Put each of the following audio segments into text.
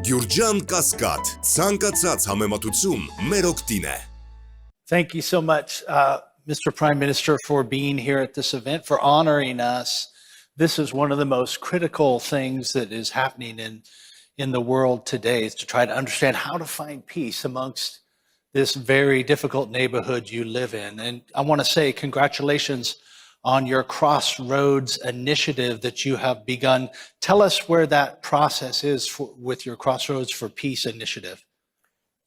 Գյուրջան Կասկադ, ցանկացած համեմատություն մեր օգտին է. Thank you so much, Mr. Prime Minister, for being here at this event, for honoring us. This is one of the most critical things that is happening in the world today, is to try to understand how to find peace amongst this very difficult neighborhood you live in. And I want to say congratulations on your Crossroads initiative that you have begun. Tell us where that process is with your Crossroads for Peace initiative.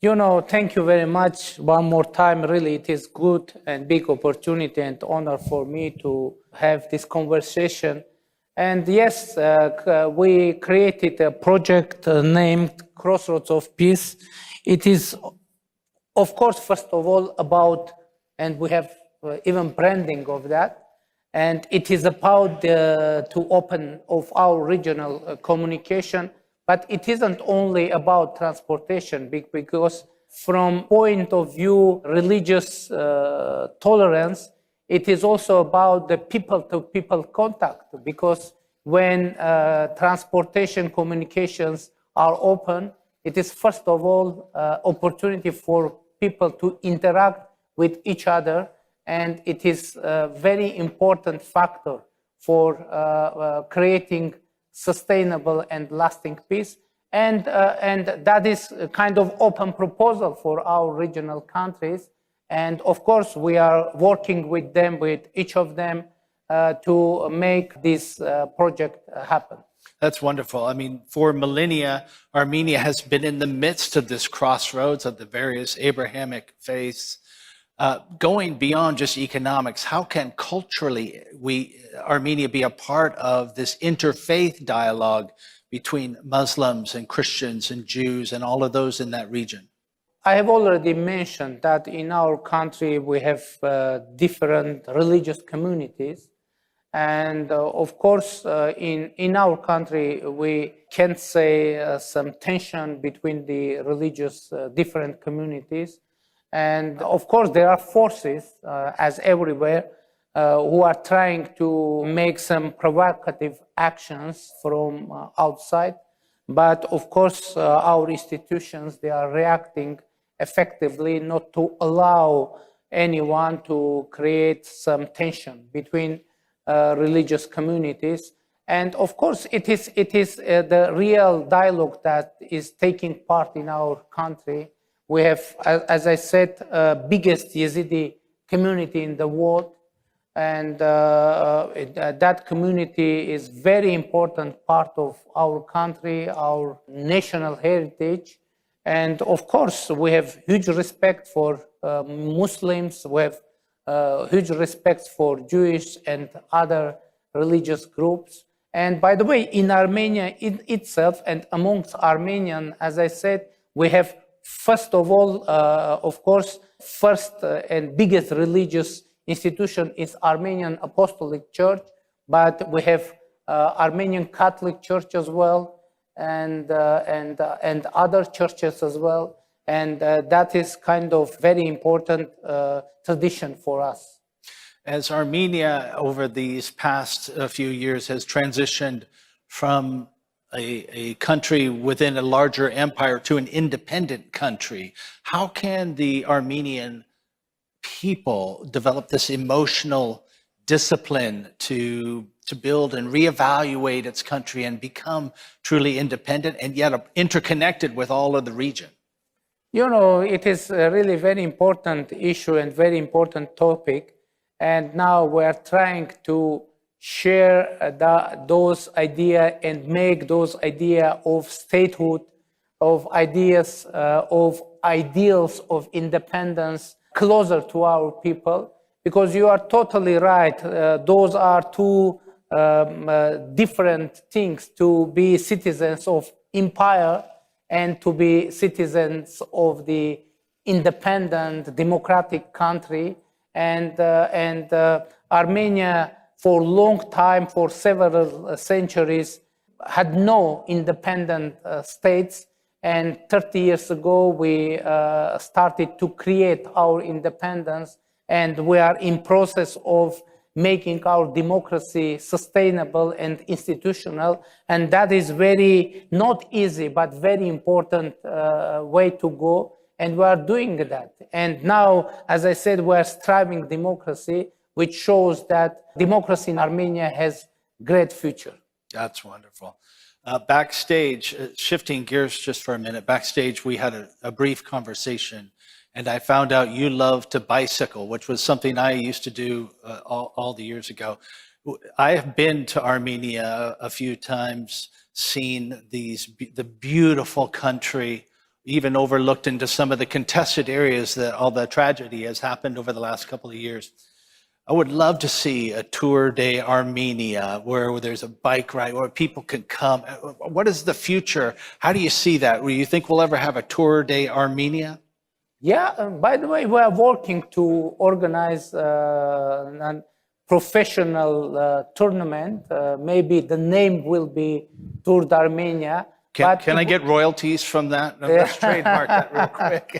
Thank you very much one more time. Really, it is good and big opportunity and honor for me to have this conversation. And yes, we created a project named Crossroads of Peace. It is, of course, first of all about, and we have even branding of that, and it is about to open of our regional communication. But it isn't only about transportation, because from point of view religious tolerance, it is also about the people-to-people contact, because when transportation communications are open, it is first of all opportunity for people to interact with each other, and it is a very important factor for creating sustainable and lasting peace, and that is a kind of open proposal for our regional countries. And of course, we are working with them, with each of them, to make this project happen. That's wonderful. I mean, for millennia, Armenia has been in the midst of this crossroads of the various Abrahamic faiths. Going beyond just economics, how can culturally Armenia be a part of this interfaith dialogue between Muslims and Christians and Jews and all of those in that region? I have already mentioned that in our country we have different religious communities, and of course in our country we can say some tension between the religious different communities. And of course, there are forces, as everywhere, who are trying to make some provocative actions from outside. But of course, our institutions, they are reacting effectively not to allow anyone to create some tension between religious communities. And of course, it is the real dialogue that is taking part in our country. We have, as I said, biggest Yazidi community in the world, and that community is very important part of our country, our national heritage. And of course, we have huge respect for Muslims, we have huge respect for Jewish and other religious groups. And by the way, in Armenia itself and amongst Armenian, as I said, we have first of all, of course, first and biggest religious institution is Armenian Apostolic Church, but we have Armenian Catholic Church as well, and other churches as well, and that is kind of very important tradition for us. As Armenia over these past few years has transitioned from a country within a larger empire to an independent country, how can the Armenian people develop this emotional discipline to build and reevaluate its country and become truly independent and yet interconnected with all of the region? It is a really very important issue and very important topic, and now we are trying to share those ideas and make those ideas of statehood, of ideas, of ideals of independence closer to our people. Because you are totally right, those are two different things, to be citizens of empire and to be citizens of the independent democratic country. And Armenia, for a long time, for several centuries, had no independent states. And 30 years ago, we started to create our independence, and we are in process of making our democracy sustainable and institutional. And that is very not easy, but very important way to go. And we are doing that. And now, as I said, we are striving democracy, which shows that democracy in Armenia has great future. That's wonderful. Backstage, shifting gears just for a minute, backstage we had a brief conversation, and I found out you love to bicycle, which was something I used to do all the years ago. I have been to Armenia a few times, seen the beautiful country, even overlooked into some of the contested areas that all the tragedy has happened over the last couple of years. I would love to see a tour de Armenia where there's a bike ride where people can come. What is the future? How do you see that? Do you think we'll ever have a tour de Armenia? Yeah, by the way, we are working to organize a professional tournament. Maybe the name will be Tour d'Armenia. Can I get royalties from that? Let's trademark that real quick.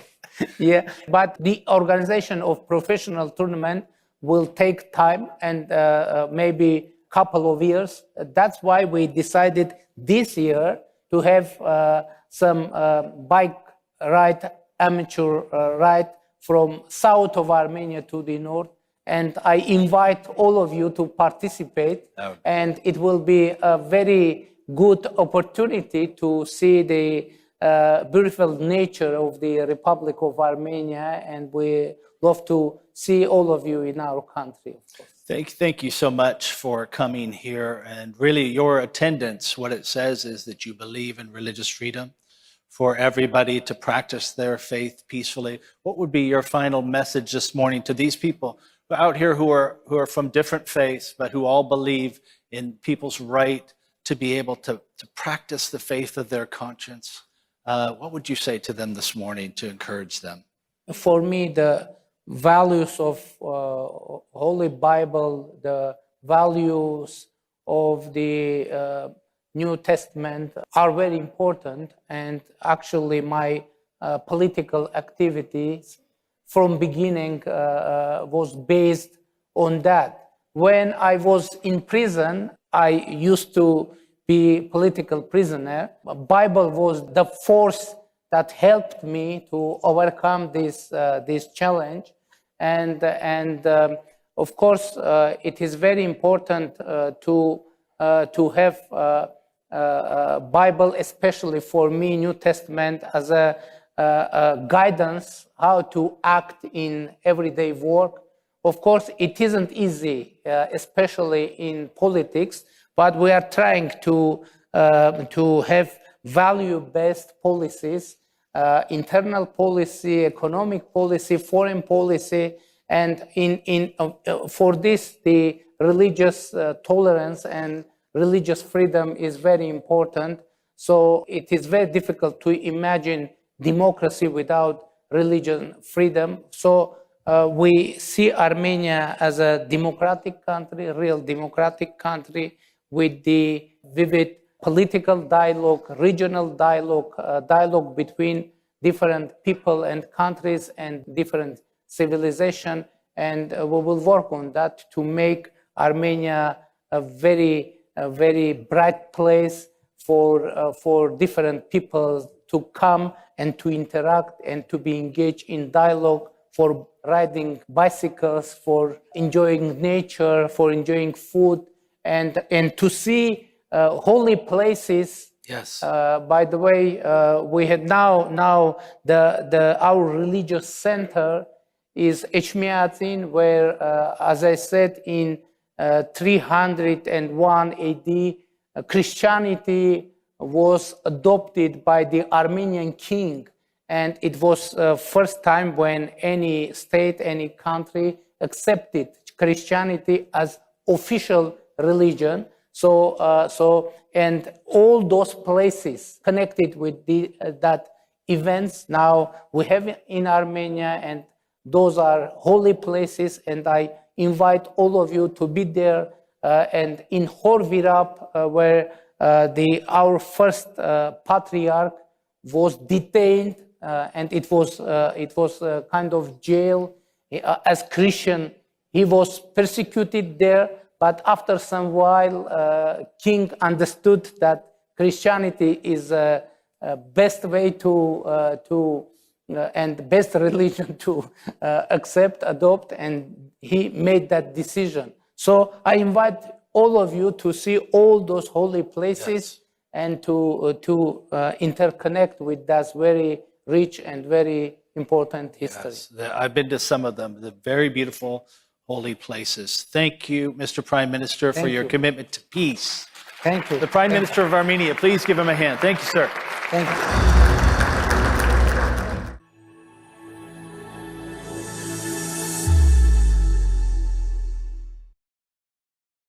Yeah, but the organization of professional tournament will take time and maybe a couple of years. That's why we decided this year to have some bike ride, amateur ride from south of Armenia to the north. And I invite all of you to participate. And it will be a very good opportunity to see the beautiful nature of the Republic of Armenia. And we love to see all of you in our country. Thank you so much for coming here. And really your attendance, what it says is that you believe in religious freedom for everybody to practice their faith peacefully. What would be your final message this morning to these people out here who are from different faiths, but who all believe in people's right to be able to practice the faith of their conscience? What would you say to them this morning to encourage them? For me, the values of Holy Bible, the values of the New Testament are very important. And actually my political activities from beginning was based on that. When I was in prison, I used to be political prisoner. Bible was the force that helped me to overcome this challenge. And of course, it is very important to have Bible, especially for me, New Testament, as a guidance how to act in everyday work. Of course, it isn't easy, especially in politics, but we are trying to have value-based policies, internal policy, economic policy, foreign policy, and for this, the religious tolerance and religious freedom is very important. So it is very difficult to imagine democracy without religion freedom. So we see Armenia as a democratic country, a real democratic country with the vivid political dialogue, regional dialogue, dialogue between different people and countries and different civilization. And we will work on that to make Armenia a very bright place for different people to come and to interact and to be engaged in dialogue, for riding bicycles, for enjoying nature, for enjoying food, and to see holy places. Yes. By the way, we had now our religious center is Echmiadzin, where, as I said, in 301 AD, Christianity was adopted by the Armenian king. And it was first time when any state, any country accepted Christianity as official religion. So and all those places connected with that events now we have in Armenia, and those are holy places. And I invite all of you to be there. And in Horvirap, where our first patriarch was detained, and it was a kind of jail. As Christian, He was persecuted there, but after some while, king understood that Christianity is the best way to and best religion to accept, adopt, and he made that decision. So I invite all of you to see all those holy places and to interconnect with that very rich and very important history. Yes, I've been to some of them, the very beautiful holy places. Thank you, Mr. Prime Minister, for your commitment to peace. Thank you. The Prime Minister of Armenia, please give him a hand. Thank you, sir. Thank you.